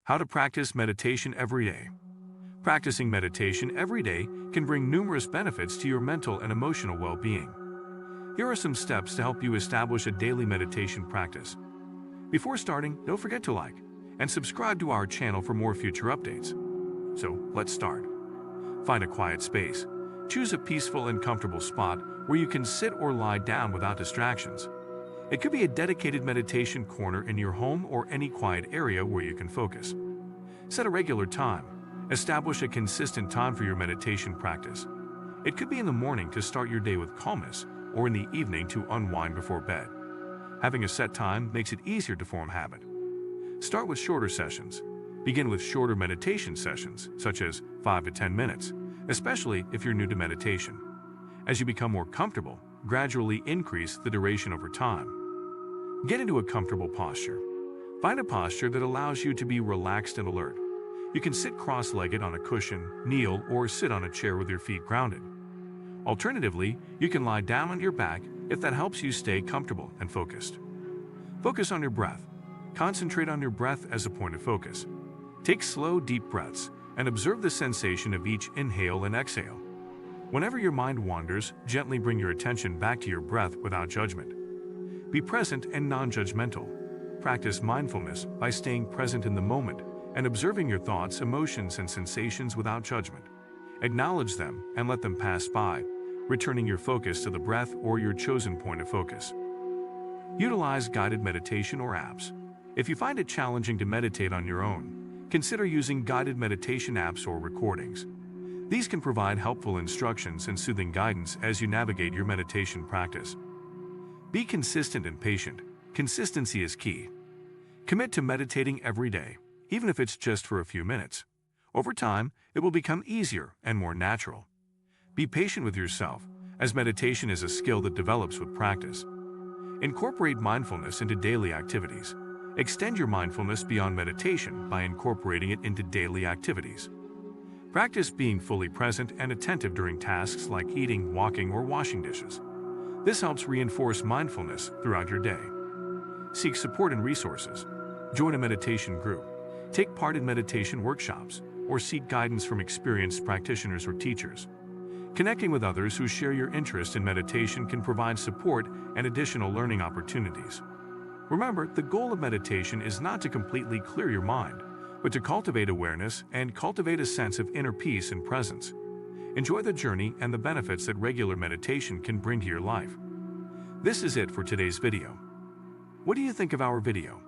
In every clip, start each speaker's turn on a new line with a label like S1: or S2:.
S1: How to practice meditation every day. Practicing meditation every day can bring numerous benefits to your mental and emotional well-being. Here are some steps to help you establish a daily meditation practice. Before starting, don't forget to like and subscribe to our channel for more future updates. So, let's start. Find a quiet space. Choose a peaceful and comfortable spot where you can sit or lie down without distractions. It could be a dedicated meditation corner in your home or any quiet area where you can focus. Set a regular time. Establish a consistent time for your meditation practice. It could be in the morning to start your day with calmness or in the evening to unwind before bed. Having a set time makes it easier to form habit. Start with shorter sessions. Begin with shorter meditation sessions, such as 5 to 10 minutes, especially if you're new to meditation. As you become more comfortable, gradually increase the duration over time. Get into a comfortable posture. Find a posture that allows you to be relaxed and alert. You can sit cross-legged on a cushion, kneel, or sit on a chair with your feet grounded. Alternatively, you can lie down on your back if that helps you stay comfortable and focused. Focus on your breath. Concentrate on your breath as a point of focus. Take slow, deep breaths and observe the sensation of each inhale and exhale. Whenever your mind wanders, gently bring your attention back to your breath without judgment. Be present and non-judgmental. Practice mindfulness by staying present in the moment and observing your thoughts, emotions, and sensations without judgment. Acknowledge them and let them pass by, returning your focus to the breath or your chosen point of focus. Utilize guided meditation or apps. If you find it challenging to meditate on your own, consider using guided meditation apps or recordings. These can provide helpful instructions and soothing guidance as you navigate your meditation practice. Be consistent and patient. Consistency is key. Commit to meditating every day, even if it's just for a few minutes. Over time, it will become easier and more natural. Be patient with yourself, as meditation is a skill that develops with practice. Incorporate mindfulness into daily activities. Extend your mindfulness beyond meditation by incorporating it into daily activities. Practice being fully present and attentive during tasks like eating, walking, or washing dishes. This helps reinforce mindfulness throughout your day. Seek support and resources. Join a meditation group. Take part in meditation workshops, or seek guidance from experienced practitioners or teachers. Connecting with others who share your interest in meditation can provide support and additional learning opportunities. Remember, the goal of meditation is not to completely clear your mind, but to cultivate awareness and cultivate a sense of inner peace and presence. Enjoy the journey and the benefits that regular meditation can bring to your life. This is it for today's video. What do you think of our video?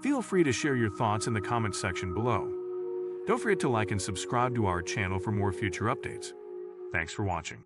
S1: Feel free to share your thoughts in the comment section below. Don't forget to like and subscribe to our channel for more future updates. Thanks for watching.